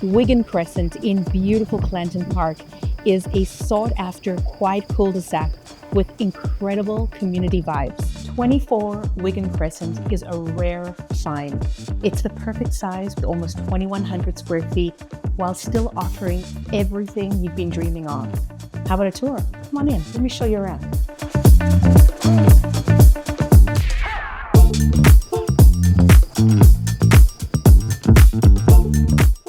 Wigan Crescent in beautiful Clanton Park is a sought-after quiet cul-de-sac with incredible community vibes. 24 Wigan Crescent is a rare find. It's the perfect size with almost 2,100 square feet while still offering everything you've been dreaming of. How about a tour? Come on in, let me show you around.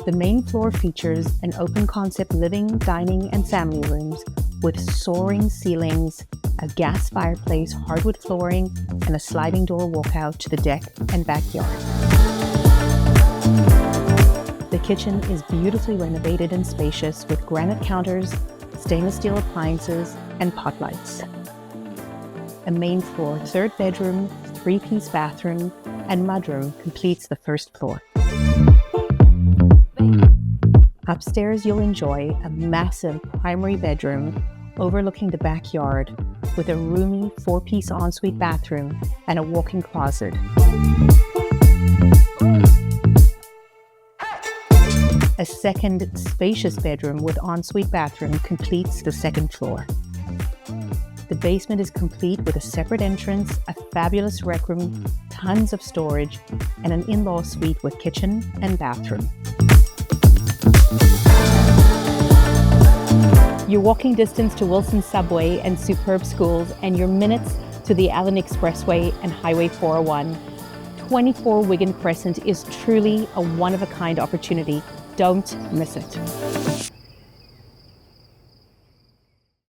The main floor features an open concept living, dining, and family rooms with soaring ceilings, a gas fireplace, hardwood flooring, and a sliding door walkout to the deck and backyard. The kitchen is beautifully renovated and spacious with granite counters, stainless steel appliances, and pot lights. A main floor, third bedroom, three-piece bathroom, and mudroom completes the first floor. Upstairs, you'll enjoy a massive primary bedroom overlooking the backyard with a roomy four-piece ensuite bathroom and a walk-in closet. A second spacious bedroom with ensuite bathroom completes the second floor. The basement is complete with a separate entrance, a fabulous rec room, tons of storage, and an in-law suite with kitchen and bathroom. Your walking distance to Wilson Subway and superb schools, and your minutes to the Allen Expressway and Highway 401. 24 Wigan Crescent is truly a one-of-a-kind opportunity. Don't miss it.